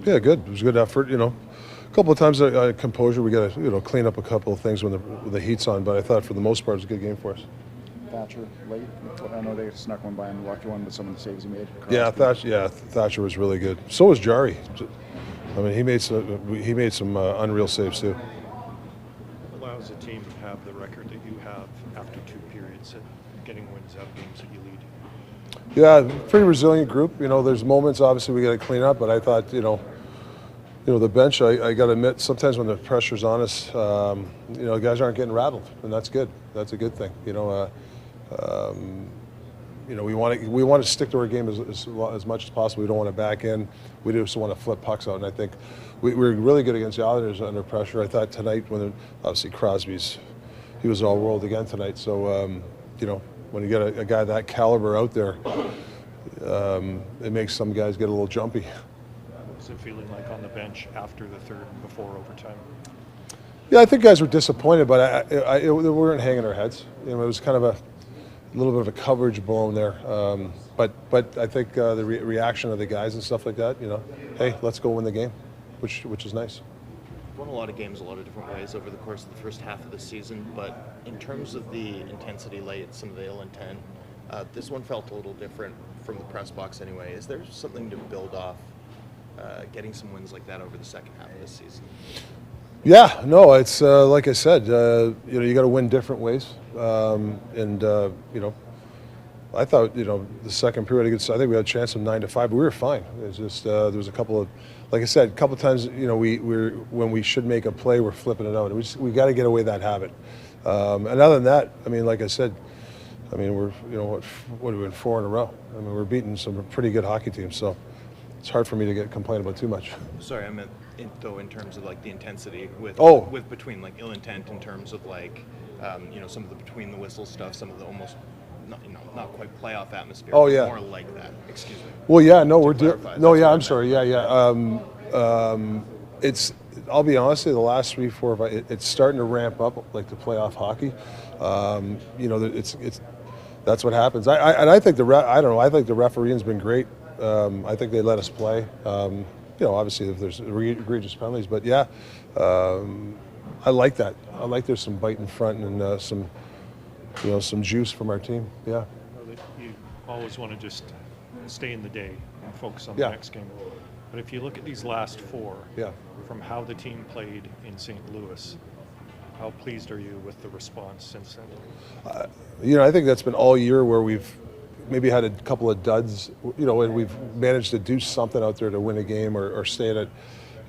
Yeah, good. It was a good effort. A couple of times composure. We got to clean up a couple of things when the heat's on. But I thought for the most part it was a good game for us. Thatcher late. I know they snuck one by and lucky one, but some of the saves he made. Yeah, Thatcher was really good. So was Jari. I mean, he made some unreal saves too. Allows a team to have the record that you have after 2 periods and getting wins out of games that you lead. Yeah, pretty resilient group. There's moments obviously we got to clean up, but I thought the bench. I got to admit, sometimes when the pressure's on us, guys aren't getting rattled, and that's good. That's a good thing. We want to stick to our game as much as possible. We don't want to back in. We just want to flip pucks out. And I think we're really good against the Islanders under pressure. I thought tonight, obviously Crosby's, he was all world again tonight. So when you get a guy that caliber out there, it makes some guys get a little jumpy. What was it feeling like on the bench after the third and before overtime? Yeah, I think guys were disappointed, but we weren't hanging our heads. It was kind of a little bit of a coverage blown there, but I think the reaction of the guys and stuff like that, hey, let's go win the game, which is nice. Won a lot of games a lot of different ways over the course of the first half of the season, but in terms of the intensity late, some of the ill intent, this one felt a little different from the press box anyway. Is there something to build off getting some wins like that over the second half of this season? Yeah, no, it's like I said, you got to win different ways, I thought the second period, I think we had a chance of 9-5, but we were fine. It's just there was a couple of, like I said, a couple of times we're when we should make a play, we're flipping it out. We got to get away that habit. And other than that, like I said, we're what have we been 4 in a row. We're beating some pretty good hockey teams, so it's hard for me to complain about too much. Sorry, I meant in terms of like the intensity with between like ill intent in terms of like some of the between the whistle stuff, some of the almost not quite playoff atmosphere. Oh yeah, more like that. Excuse me. Well, yeah, no, I'm sorry. Yeah. It's. I'll be honest with you, the last 3, 4, 5, it's starting to ramp up like the playoff hockey. It's that's what happens. I think I think the refereeing's been great. I think they let us play. Obviously if there's egregious penalties, but yeah, I like that. I like there's some bite in front and some juice from our team. Yeah. You always want to just stay in the day and focus on the next game. But if you look at these last 4, from how the team played in St. Louis, how pleased are you with the response since then? I think that's been all year where we've maybe had a couple of duds, and we've managed to do something out there to win a game or stay at it,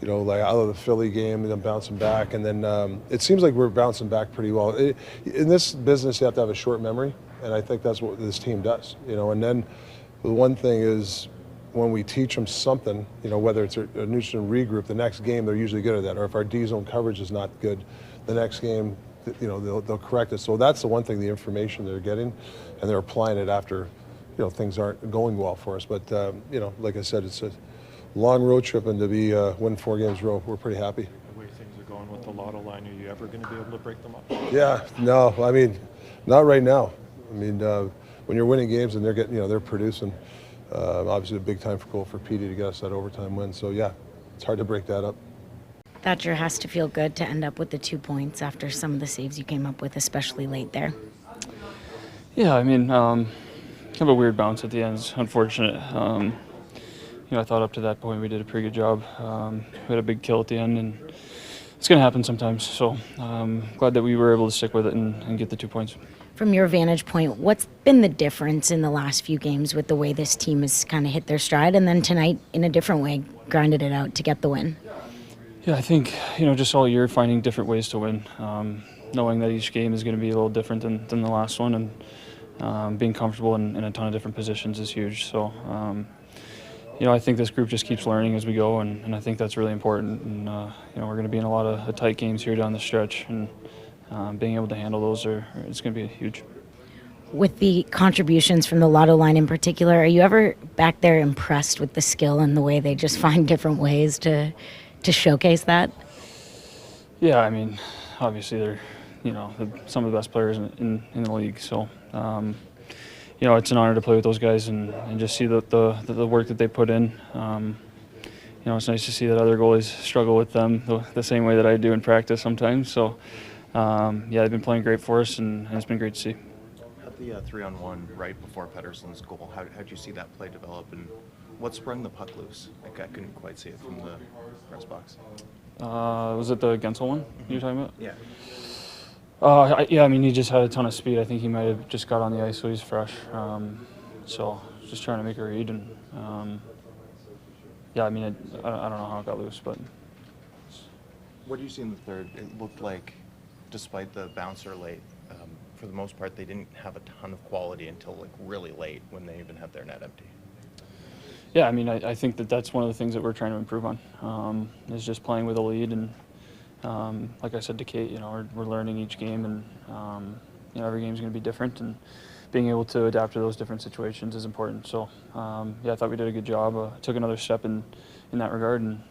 like out of the Philly game and then bouncing back. And then it seems like we're bouncing back pretty well. In this business, you have to have a short memory, and I think that's what this team does, And then the one thing is when we teach them something, whether it's a nutrient regroup, the next game they're usually good at that. Or if our D-zone coverage is not good, the next game, they'll correct it. So that's the one thing, the information they're getting, and they're applying it after things aren't going well for us. But, like I said, it's a long road trip, and to be win 4 games in a row, we're pretty happy. The way things are going with the Lotto line, are you ever going to be able to break them up? Yeah, no, not right now. When you're winning games and they're getting, they're producing, obviously a big time goal for Petey to get us that overtime win. So, yeah, it's hard to break that up. Thatcher has to feel good to end up with the 2 points after some of the saves you came up with, especially late there. Yeah, kind of a weird bounce at the end. It's unfortunate. I thought up to that point we did a pretty good job. We had a big kill at the end, and it's going to happen sometimes. So glad that we were able to stick with it and get the 2 points. From your vantage point, what's been the difference in the last few games with the way this team has kind of hit their stride, and then tonight in a different way grinded it out to get the win? Yeah, I think, just all year finding different ways to win, knowing that each game is going to be a little different than the last one, and being comfortable in a ton of different positions is huge. So, I think this group just keeps learning as we go, and I think that's really important. And, we're going to be in a lot of tight games here down the stretch, and being able to handle those, it's going to be huge. With the contributions from the Lotto line in particular, are you ever back there impressed with the skill and the way they just find different ways to showcase that? Yeah, obviously they're, some of the best players in the league. So, it's an honor to play with those guys and just see the work that they put in. it's nice to see that other goalies struggle with them the same way that I do in practice sometimes. So, they've been playing great for us, and it's been great to see. Had the 3-on-1 right before Pettersson's goal. How'd you see that play develop, and what sprung the puck loose? Like, I couldn't quite see it from the press box. Was it the Gensel one you're talking about? Yeah. He just had a ton of speed. I think he might have just got on the ice, so he's fresh. So just trying to make a read, and I don't know how it got loose, but. What do you see in the third? It looked like, despite the bouncer late, for the most part, they didn't have a ton of quality until like really late when they even had their net empty. Yeah, I think that's one of the things that we're trying to improve on, is just playing with a lead. And like I said to Kate, we're learning each game, and every game's going to be different, and being able to adapt to those different situations is important. So I thought we did a good job. Took another step in that regard, and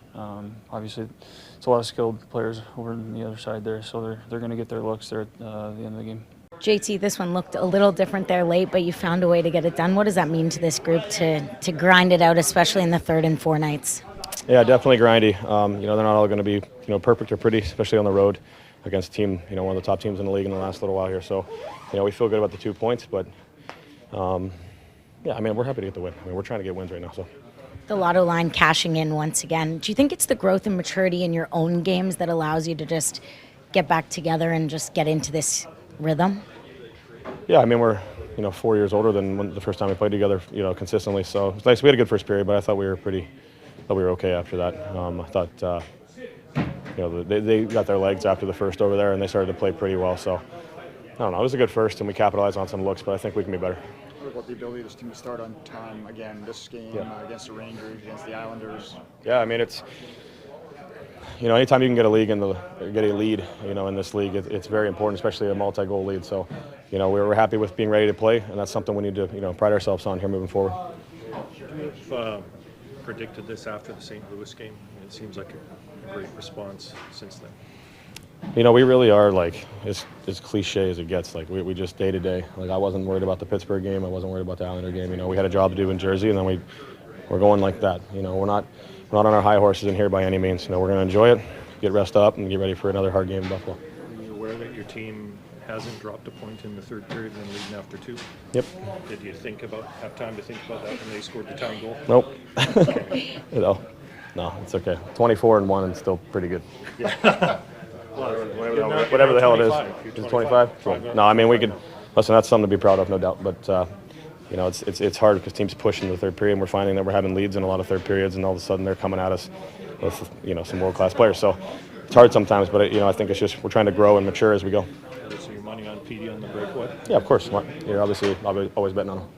obviously it's a lot of skilled players over on the other side there, so they're going to get their looks there at the end of the game. JT, this one looked a little different there late, but you found a way to get it done. What does that mean to this group to grind it out, especially in the third and four nights? Yeah, definitely grindy. They're not all going to be perfect or pretty, especially on the road against a team, one of the top teams in the league in the last little while here. So, we feel good about the 2 points, but we're happy to get the win. We're trying to get wins right now. So. The Lotto line cashing in once again. Do you think it's the growth and maturity in your own games that allows you to just get back together and just get into this rhythm? Yeah, we're 4 years older than the first time we played together, consistently. So it's nice. We had a good first period, but I thought we were okay after that. I thought they got their legs after the first over there, and they started to play pretty well. So I don't know. It was a good first, and we capitalized on some looks, but I think we can be better. What about the ability of this team to start on time again this game against the Rangers, against the Islanders? Yeah, it's anytime you can get a lead in this league, it's very important, especially a multi-goal lead. So, we're happy with being ready to play, and that's something we need to pride ourselves on here moving forward. You have predicted this after the St. Louis game. It seems like a great response since then. We really are as cliche as it gets. We just day to day. I wasn't worried about the Pittsburgh game. I wasn't worried about the Islander game. We had a job to do in Jersey, and then we're going like that. We're not on our high horses in here by any means. We're going to enjoy it, get rested up, and get ready for another hard game in Buffalo. Are you aware that your team hasn't dropped a point in the third period and leading after two? Yep. Did you have time to think about that when they scored the tying goal? Nope. No, it's okay. 24-1 and still pretty good. Yeah. Whatever the hell it is. Is it 25? No, we could. Listen, that's something to be proud of, no doubt. But it's hard because teams push in the third period, and we're finding that we're having leads in a lot of third periods, and all of a sudden they're coming at us with some world-class players. So it's hard sometimes, but I think it's just we're trying to grow and mature as we go. So your money on PD on the breakaway? Yeah, of course. You're obviously always betting on them.